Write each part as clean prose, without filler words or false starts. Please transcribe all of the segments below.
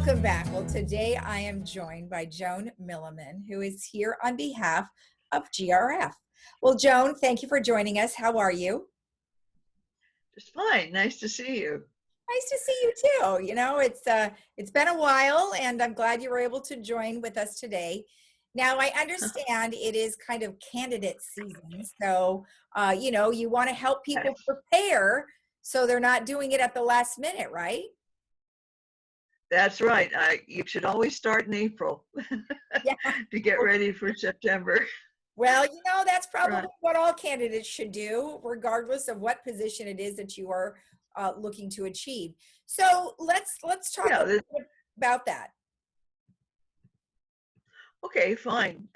Welcome back. Well, today I am joined by Joan Milliman, who is here on behalf of GRF. Well, Joan, thank you for joining us. How are you? Just fine. Nice to see you. Nice to see you too. You know, it's been a while, and I'm glad you were able to join with us today. Now, I understand it is kind of candidate season, so you want to help people prepare so they're not doing it at the last minute, right? That's right. You should always start in April Yeah. to get ready for September. Well, that's probably Right. what all candidates should do, regardless of what position it is that you are looking to achieve. So let's talk a Yeah. little bit about that. Okay, fine.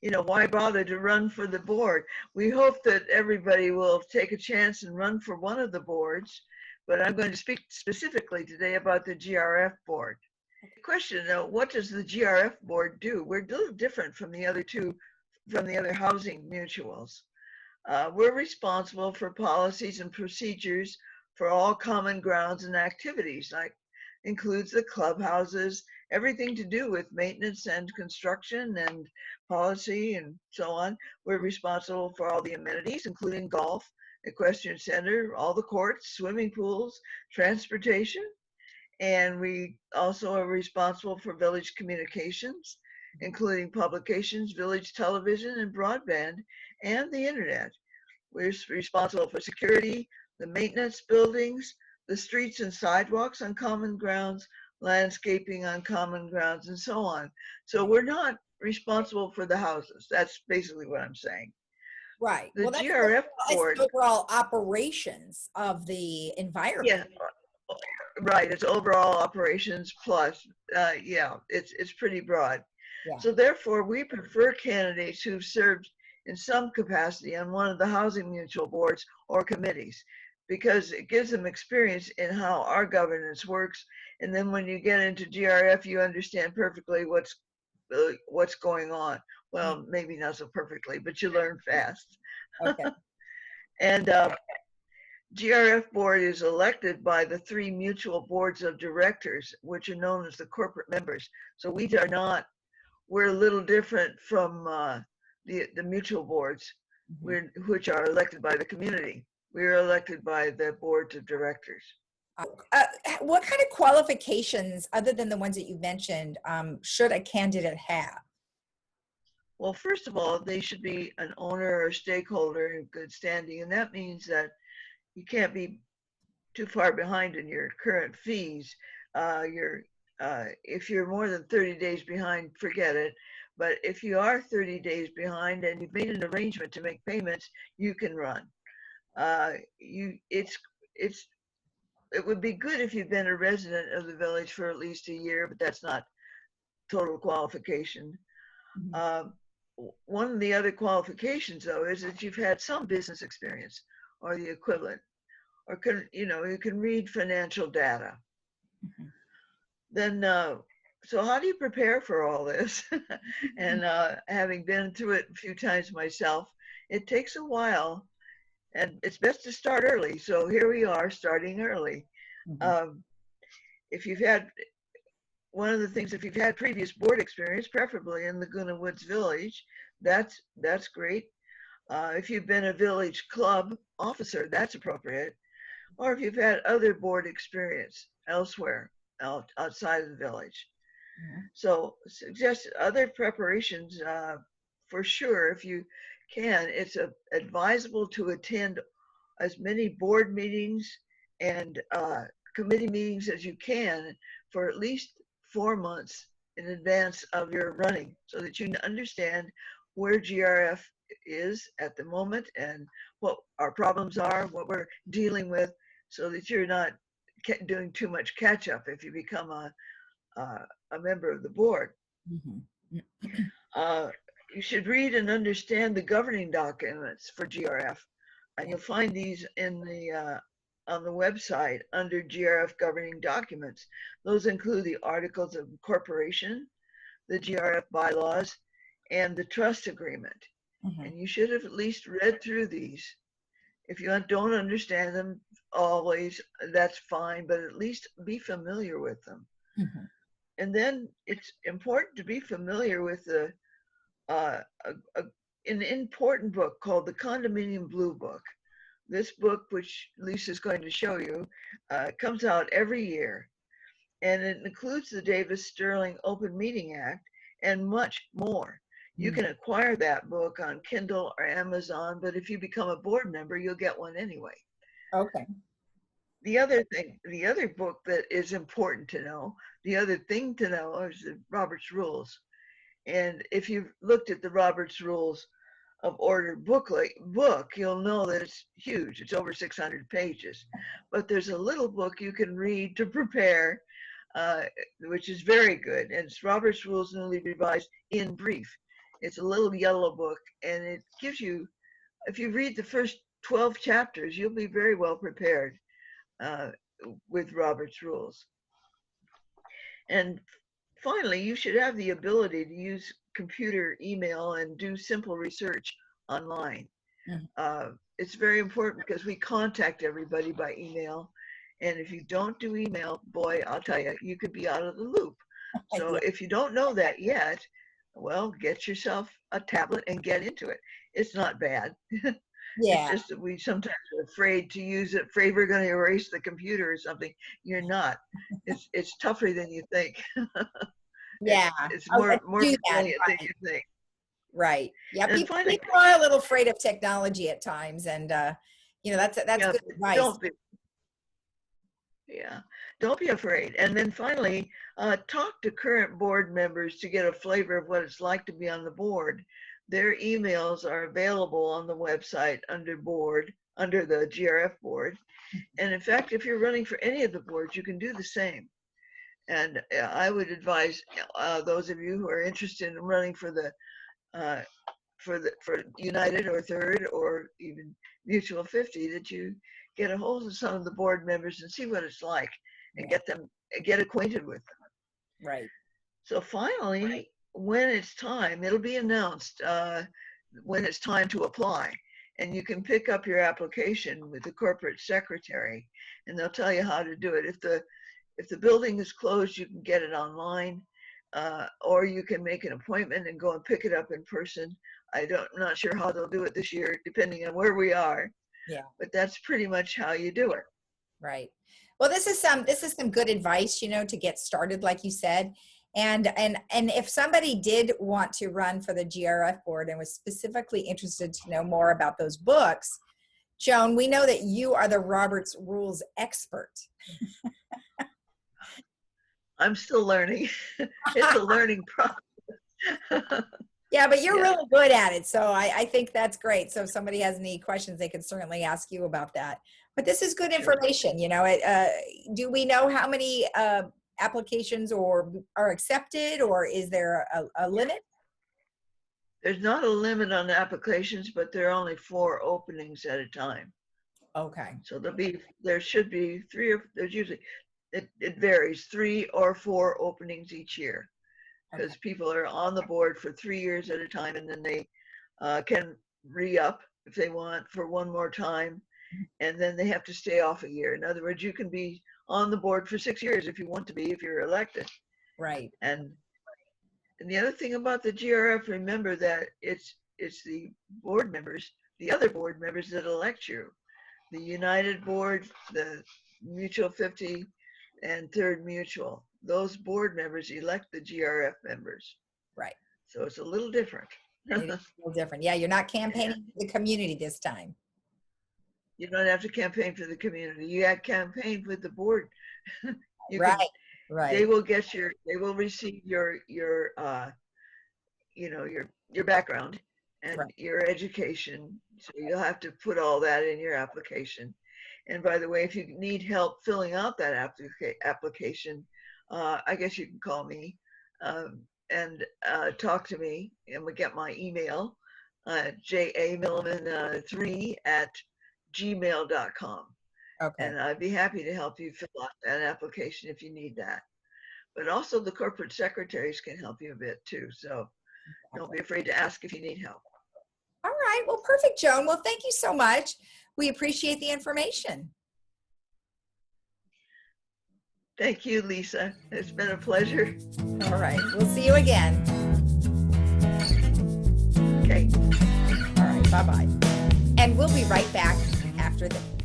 Why bother to run for the board? We hope that everybody will take a chance and run for one of the boards, but I'm going to speak specifically today about the GRF board. The question, though, what does the GRF board do? We're a little different from the other housing mutuals. We're responsible for policies and procedures for all common grounds and activities, like includes the clubhouses, everything to do with maintenance and construction and policy and so on. We're responsible for all the amenities, including golf, equestrian center, all the courts, swimming pools, transportation. And we also are responsible for village communications, including publications, village television, and broadband, and the internet. We're responsible for security, the maintenance buildings, the streets and sidewalks on common grounds, landscaping on common grounds, and so on. So we're not responsible for the houses. That's basically what I'm saying. Right. The Well, that's GRF board, the overall operations of the environment. yeah, right. It's overall operations plus, it's pretty broad. Yeah. So therefore, we prefer candidates who've served in some capacity on one of the housing mutual boards or committees, because it gives them experience in how our governance works. And then when you get into GRF, you understand perfectly what's going on. Well, maybe not so perfectly, but you learn fast. Okay. And GRF board is elected by the 3 mutual boards of directors, which are known as the corporate members. So we're a little different from the mutual boards, which are elected by the community. We're elected by the boards of directors. What kind of qualifications, other than the ones that you mentioned, should a candidate have? Well, first of all, they should be an owner or stakeholder in good standing, and that means that you can't be too far behind in your current fees. If you're more than 30 days behind, forget it. But if you are 30 days behind and you've made an arrangement to make payments, you can run. It would be good if you've been a resident of the village for at least a year, but that's not total qualification. One of the other qualifications, though, is that you've had some business experience or the equivalent, or you can read financial data. Then, so how do you prepare for all this? And having been through it a few times myself, it takes a while, and it's best to start early. So here we are, starting early. If you've had one of the things, if you've had previous board experience, preferably in Laguna Woods Village, that's great. If you've been a village club officer, that's appropriate. Or if you've had other board experience elsewhere, outside of the village. So suggest other preparations for sure. If you can, it's advisable to attend as many board meetings and committee meetings as you can for at least 4 months in advance of your running, so that you understand where GRF is at the moment and what our problems are, what we're dealing with, so that you're not doing too much catch up if you become a member of the board. You should read and understand the governing documents for GRF, and you'll find these in the on the website under GRF governing documents. Those include the articles of incorporation, the GRF bylaws, and the trust agreement. And you should have at least read through these. If you don't understand them always, that's fine, but at least be familiar with them. and then it's important to be familiar with uh, an important book called the Condominium Blue Book. This book, which Lisa's going to show you, comes out every year, and it includes the Davis-Sterling Open Meeting Act and much more. You can acquire that book on Kindle or Amazon, but if you become a board member, you'll get one anyway. Okay. The other book that is important to know, the other thing to know is the Robert's Rules. And if you've looked at the Robert's Rules of Order book, you'll know that it's huge. It's over 600 pages. But there's a little book you can read to prepare, which is very good. And it's Robert's Rules Newly Revised in Brief. It's a little yellow book, and it gives you, if you read the first 12 chapters, you'll be very well prepared with Robert's Rules. And finally, you should have the ability to use computer, email, and do simple research online. It's very important because we contact everybody by email. And if you don't do email, boy, I'll tell you, you could be out of the loop. So if you don't know that yet, well, get yourself a tablet and get into it. It's not bad. Yeah. It's just that we sometimes are afraid to use it, afraid we're going to erase the computer or something. You're not. It's tougher than you think. Yeah. It's more brilliant right. than you think. Right. Yeah. And People are a little afraid of technology at times, and you know, that's yeah, good advice. Don't be afraid. And then finally, talk to current board members to get a flavor of what it's like to be on the board. Their emails are available on the website under the GRF board. And in fact, if you're running for any of the boards, you can do the same. And I would advise those of you who are interested in running for United or Third or even Mutual 50 that you get a hold of some of the board members and see what it's like and get acquainted with them. Right. So finally, when it's time, it'll be announced when it's time to apply. And you can pick up your application with the corporate secretary, and they'll tell you how to do it. If the building is closed, you can get it online, or you can make an appointment and go and pick it up in person. I'm not sure how they'll do it this year, depending on where we are. Yeah. But that's pretty much how you do it. Right. Well, this is some good advice, you know, to get started, like you said. And if somebody did want to run for the GRF board and was specifically interested to know more about those books, Joan, we know that you are the Robert's Rules expert. I'm still learning. It's a learning process. Yeah, but you're really good at it. So I think that's great. So if somebody has any questions, they can certainly ask you about that. But this is good information. You know, do we know how many applications are accepted, or is there a limit? There's not a limit on applications, but there are only 4 openings at a time. Okay. So there should be 3 or there's usually, it varies, 3 or 4 openings each year. Because people are on the board for 3 years at a time, and then they can re-up if they want for one more time, and then they have to stay off a year. In other words, you can be on the board for 6 years if you want to be, if you're elected. Right. And the other thing about the GRF, remember that it's the board members, the other board members that elect you. The United Board, the Mutual 50, and Third Mutual. Those board members elect the GRF members. Right. So it's a little different. It's a little different. Yeah, you're not campaigning for the community this time. You don't have to campaign for the community. You have campaigned with the board. Right. They will receive your background and your education. So you'll have to put all that in your application. And by the way, if you need help filling out that application, I guess you can call me and talk to me, and we get my email, jamilliman3@gmail.com. Okay. And I'd be happy to help you fill out that application if you need that. But also the corporate secretaries can help you a bit too. So don't be afraid to ask if you need help. All right. Well, perfect, Joan. Well, thank you so much. We appreciate the information. Thank you, Lisa. It's been a pleasure. All right. We'll see you again. Okay. All right. Bye-bye. And we'll be right back after this.